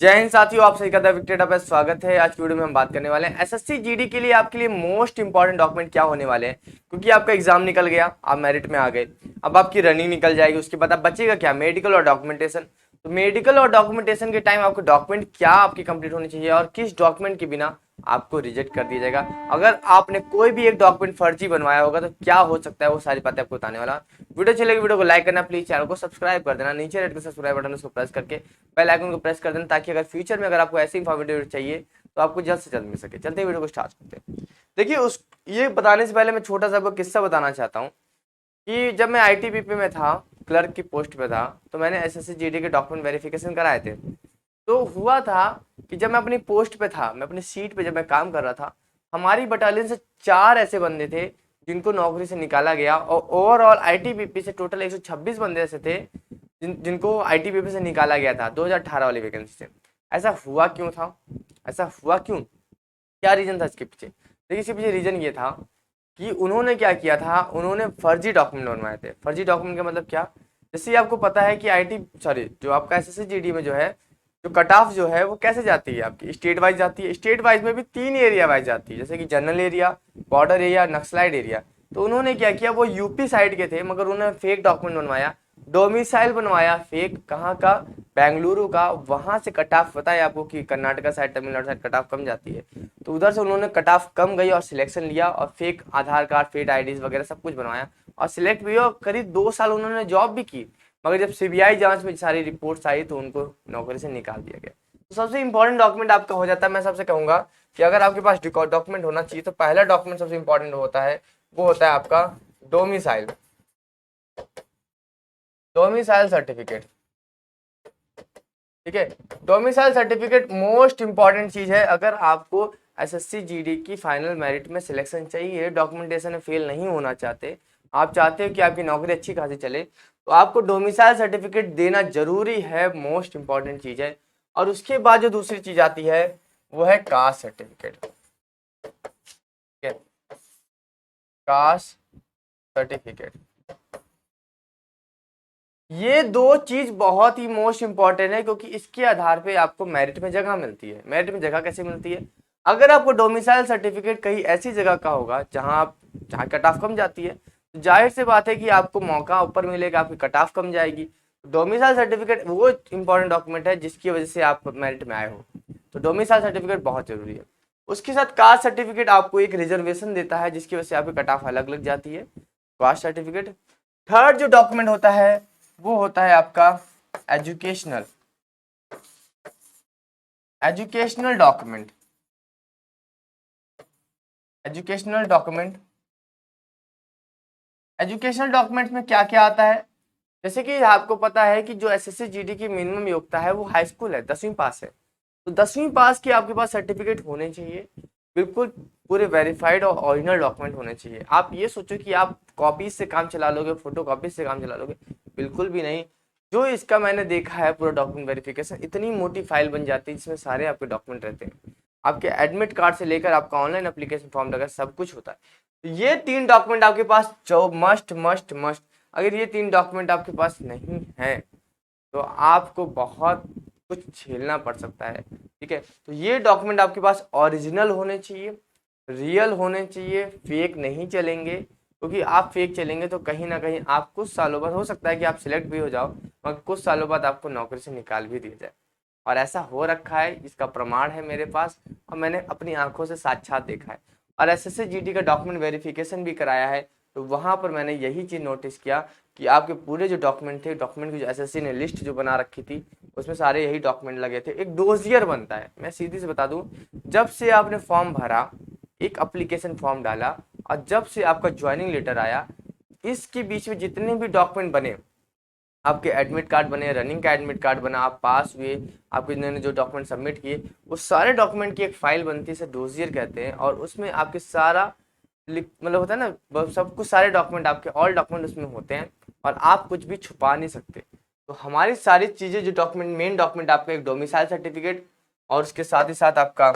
जय हिंद साथियों, आप सभी का द विक्टेड पे स्वागत है। आज की वीडियो में हम बात करने वाले हैं एसएससी जीडी के लिए आपके लिए मोस्ट इंपॉर्टेंट डॉक्यूमेंट क्या होने वाले हैं। क्योंकि आपका एग्जाम निकल गया, आप मेरिट में आ गए, अब आपकी रनिंग निकल जाएगी। उसके बाद अब बचेगा क्या? मेडिकल और डॉक्यूमेंटेशन। तो मेडिकल और डॉक्यूमेंटेशन के टाइम आपको डॉक्यूमेंट क्या आपकी कंप्लीट होनी चाहिए और किस डॉक्यूमेंट के बिना आपको रिजेक्ट कर दिया जाएगा। अगर आपने कोई भी एक डॉक्यूमेंट फर्जी बनवाया होगा तो क्या हो सकता है, वो सारी बातें आपको बताने वाला। वीडियो चलेगी, वीडियो को लाइक करना, प्लीज चैनल को सब्सक्राइब कर देना, नीचे रेड का सब्सक्राइब बटन उसको प्रेस करके बेल आइकन को प्रेस कर देना, ताकि अगर फ्यूचर में अगर आपको ऐसी इंफॉर्मेटिव चाहिए तो आपको जल्द से जल्द मिल सके। चलते वीडियो को स्टार्ट करते हैं। देखिए, उस ये बताने से पहले मैं छोटा सा आपको किस्सा बताना चाहता हूँ कि जब मैं आईटीबीपी में था, क्लर्क की पोस्ट पे था, तो मैंने एसएससी जीडी के डॉक्यूमेंट वेरिफिकेशन कराए थे। तो हुआ था कि जब मैं अपनी पोस्ट पे था, मैं अपनी सीट पे जब मैं काम कर रहा था, हमारी बटालियन से 4 ऐसे बंदे थे जिनको नौकरी से निकाला गया। और ओवरऑल आईटीबीपी से टोटल 126 बंदे ऐसे थे जिनको आईटीबीपी से निकाला गया था 2018 वाली वैकेंसी से। ऐसा हुआ क्यों था? ऐसा हुआ क्यों? क्या रीजन था इसके पीछे? देखिए, इसके पीछे रीजन ये था कि उन्होंने क्या किया था, उन्होंने फर्जी डॉक्यूमेंट बनवाए थे। फर्जी डॉक्यूमेंट का मतलब क्या? जैसे आपको पता है कि आईटी सॉरी जो आपका एसएससी जीडी में जो है, जो कट ऑफ जो है वो कैसे जाती है, आपकी स्टेट वाइज जाती है। स्टेट वाइज में भी 3 एरिया वाइज जाती है, जैसे कि general area, border area, naxalite area. तो उन्होंने क्या किया, वो यूपी साइड के थे मगर उन्होंने फेक डॉक्यूमेंट बनवाया, डोमिसाइल बनवाया फेक, कहाँ का? बेंगलुरु का। वहां से कट ऑफ पता है आपको कि Karnataka side, Tamil Nadu side cut off कम जाती है। तो उधर से उन्होंने कट ऑफ कम गई और सिलेक्शन लिया और फेक आधार कार्ड, फेक आईडीज वगैरह सब कुछ बनवाया और सिलेक्ट भी हुआ। और करीब 2 साल उन्होंने जॉब भी की। मगर जब सीबीआई जांच में सारी रिपोर्ट्स आई तो उनको नौकरी से निकाल दिया गया। तो सबसे इंपॉर्टेंट डॉक्यूमेंट आपका हो जाता है। मैं सबसे कहूंगा कि अगर आपके पास डॉक्यूमेंट होना चाहिए तो पहला डॉक्यूमेंट सबसे इंपॉर्टेंट होता है, वो होता है आपका डोमिसाइल। डोमिसाइल सर्टिफिकेट, ठीक है। डोमिसाइल सर्टिफिकेट मोस्ट इंपॉर्टेंट चीज है। अगर आपको एसएससी जीडी की फाइनल मेरिट में सिलेक्शन चाहिए, डॉक्यूमेंटेशन में फेल नहीं होना चाहते, आप चाहते हो कि आपकी नौकरी अच्छी खासी चले, तो आपको डोमिसाइल सर्टिफिकेट देना जरूरी है, मोस्ट इंपॉर्टेंट चीज है। और उसके बाद जो दूसरी चीज आती है वो है कास्ट सर्टिफिकेट, ठीक है। कास्ट सर्टिफिकेट, ये दो चीज बहुत ही मोस्ट इंपॉर्टेंट है, क्योंकि इसके आधार पे आपको मेरिट में जगह मिलती है। मेरिट में जगह कैसे मिलती है? अगर आपको डोमिसाइल सर्टिफिकेट कहीं ऐसी जगह का होगा जहाँ कट ऑफ कम जाती है, तो जाहिर सी बात है कि आपको मौका ऊपर मिलेगा, आपकी कट ऑफ कम जाएगी। डोमिसाइल सर्टिफिकेट वो इंपॉर्टेंट डॉक्यूमेंट है जिसकी वजह से आप मेरिट में आए हो। तो डोमिसाइल सर्टिफिकेट बहुत जरूरी है। उसके साथ कास्ट सर्टिफिकेट आपको एक रिजर्वेशन देता है, जिसकी वजह से आपकी कट ऑफ अलग लग जाती है। Caste certificate. थर्ड जो डॉक्यूमेंट होता है वो होता है आपका educational educational document. Educational document, educational document में क्या क्या आता है? जैसे कि आपको पता है कि जो एसएससी जीडी की मिनिमम योग्यता है वो हाई स्कूल है, 10वीं पास है। तो 10वीं पास के आपके पास सर्टिफिकेट होने चाहिए, बिल्कुल पूरे वेरीफाइड और ओरिजिनल डॉक्यूमेंट होने चाहिए। आप ये सोचो कि आप कॉपीज से काम चला लोगे, फोटो कॉपीज से काम चला लोगे, बिल्कुल भी नहीं। जो इसका मैंने देखा है पूरा डॉक्यूमेंट वेरिफिकेशन, इतनी मोटी फाइल बन जाती है जिसमें सारे आपके डॉक्यूमेंट रहते हैं। आपके एडमिट कार्ड से लेकर आपका ऑनलाइन एप्लीकेशन फॉर्म तक सब कुछ होता है। तो ये 3 डॉक्यूमेंट आपके पास जो मस्ट मस्ट मस्ट, अगर ये 3 डॉक्यूमेंट आपके पास नहीं है तो आपको बहुत कुछ झेलना पड़ सकता है, ठीक है। तो ये डॉक्यूमेंट आपके पास ओरिजिनल होने चाहिए, रियल होने चाहिए, फेक नहीं चलेंगे। क्योंकि आप फेक चलेंगे तो कहीं ना कहीं आप कुछ सालों बाद, हो सकता है कि आप सिलेक्ट भी हो जाओ, मगर कुछ सालों बाद आपको नौकरी से निकाल भी दिया जाए। और ऐसा हो रखा है, इसका प्रमाण है मेरे पास और मैंने अपनी आंखों से साक्षात देखा है। और एसएससी जीडी का डॉक्यूमेंट वेरिफिकेशन भी कराया है, तो वहां पर मैंने यही चीज़ नोटिस किया कि आपके पूरे जो डॉक्यूमेंट थे, डॉक्यूमेंट की जो एसएससी ने लिस्ट जो बना रखी थी, उसमें सारे यही डॉक्यूमेंट लगे थे। एक डोजियर बनता है, मैं सीधी से बता दूं, जब से आपने फॉर्म भरा, एक एप्लीकेशन फॉर्म डाला और जब से आपका ज्वाइनिंग लेटर आया, इसके बीच में जितने भी डॉक्यूमेंट बने, आपके एडमिट कार्ड बने, रनिंग का एडमिट कार्ड बना, आप पास हुए, आपके इन्होंने जो डॉक्यूमेंट सबमिट किए, वो सारे डॉक्यूमेंट की एक फाइल बनती है, इसे डोजियर कहते हैं। और उसमें आपके सारा मतलब होता है ना, सब कुछ सारे डॉक्यूमेंट आपके ऑल डॉक्यूमेंट उसमें होते हैं और आप कुछ भी छुपा नहीं सकते। तो हमारी सारी चीज़ें जो डॉक्यूमेंट, मेन डॉक्यूमेंट आपका एक डोमिसाइल सर्टिफिकेट, और उसके साथ ही साथ आपका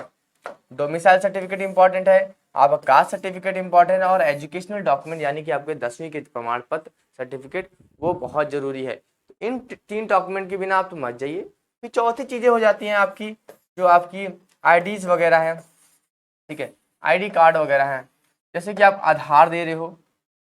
डोमिसाइल सर्टिफिकेट इंपॉर्टेंट है, आपका कास्ट सर्टिफिकेट इंपॉर्टेंट है, और एजुकेशनल डॉक्यूमेंट यानी कि आपके 10वीं के प्रमाण पत्र सर्टिफिकेट, वो बहुत जरूरी है। तो इन 3 डॉक्यूमेंट के बिना आप तो मत जाइए, फिर चौथी चीज़ें हो जाती हैं आपकी, जो आपकी आईडीज़ वगैरह हैं, ठीक है, आईडी कार्ड वगैरह हैं। जैसे कि आप आधार दे रहे हो,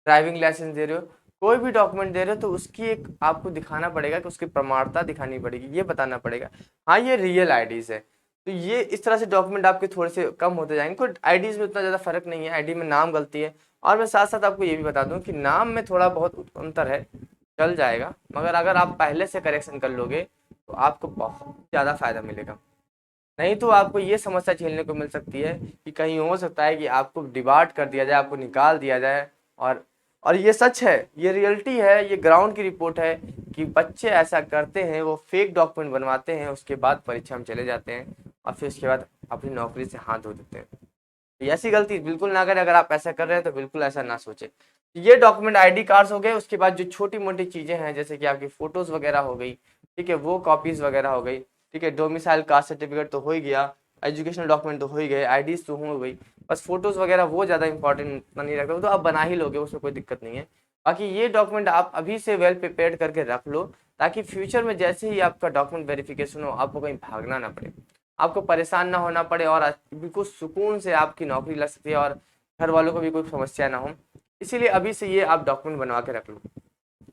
ड्राइविंग लाइसेंस दे रहे हो, कोई भी डॉक्यूमेंट दे रहे हो तो उसकी एक आपको दिखाना पड़ेगा कि उसकी प्रमाणता दिखानी पड़ेगी, ये बताना पड़ेगा हाँ ये रियल आईडीज़ है। तो ये इस तरह से डॉक्यूमेंट आपके थोड़े से कम होते जाएंगे। कोई आईडीज़ में उतना ज़्यादा फर्क नहीं है, आईडी में नाम गलती है। और मैं साथ साथ आपको ये भी बता दूं कि नाम में थोड़ा बहुत अंतर है, चल जाएगा, मगर अगर आप पहले से करेक्शन कर लोगे तो आपको बहुत ज़्यादा फायदा मिलेगा। नहीं तो आपको ये समस्या झेलने को मिल सकती है कि कहीं हो सकता है कि आपको डिबार्ट कर दिया जाए, आपको निकाल दिया जाए। और ये सच है, ये रियलिटी है, ये ग्राउंड की रिपोर्ट है कि बच्चे ऐसा करते हैं, वो फेक डॉक्यूमेंट बनवाते हैं, उसके बाद परीक्षा में चले जाते हैं और फिर उसके बाद अपनी नौकरी से हाथ धो देते हैं। तो ऐसी गलती बिल्कुल ना करें। अगर आप ऐसा कर रहे हैं तो बिल्कुल ऐसा ना सोचें। ये डॉक्यूमेंट आईडी कार्ड्स हो गए, उसके बाद जो छोटी मोटी चीज़ें हैं जैसे कि आपकी फ़ोटोज़ वगैरह हो गई, ठीक है, वो कॉपीज़ वगैरह हो गई, ठीक है, डोमिसाइल कास्ट सर्टिफिकेट तो हो ही गया, एजुकेशनल डॉक्यूमेंट तो हो ही गए, आईडीज़ तो हो गई, बस फोटोज़ वगैरह वो ज़्यादा इंपॉर्टेंट उतना नहीं रखते, वो तो आप बना ही लोगे, उसमें कोई दिक्कत नहीं है। बाकी ये डॉक्यूमेंट आप अभी से वेल प्रिपेयर्ड करके रख लो, ताकि फ्यूचर में जैसे ही आपका डॉक्यूमेंट वेरिफिकेशन हो आपको कहीं भागना ना पड़े, आपको परेशान ना होना पड़े, और बिल्कुल सुकून से आपकी नौकरी लग सकती है और घर वालों को भी कोई समस्या ना हो। इसीलिए अभी से ये आप डॉक्यूमेंट बनवा के रख लो।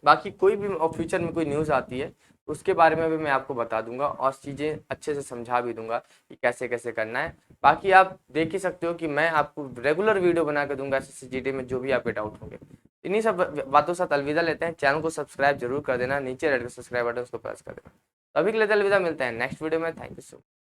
बाकी कोई भी फ्यूचर में कोई न्यूज़ आती है उसके बारे में भी मैं आपको बता दूंगा और चीज़ें अच्छे से समझा भी दूंगा कि कैसे कैसे करना है। बाकी आप देख ही सकते हो कि मैं आपको रेगुलर वीडियो बना के दूंगा SSCGD में जो भी आपके डाउट होंगे। इन्हीं सब बातों के साथ अलविदा लेते हैं। चैनल को सब्सक्राइब जरूर कर देना, नीचे रेड सब्सक्राइब बटन उसको प्रेस कर देना। तो अभी के लिए अलविदा, मिलते हैं नेक्स्ट वीडियो में। Thank you so much.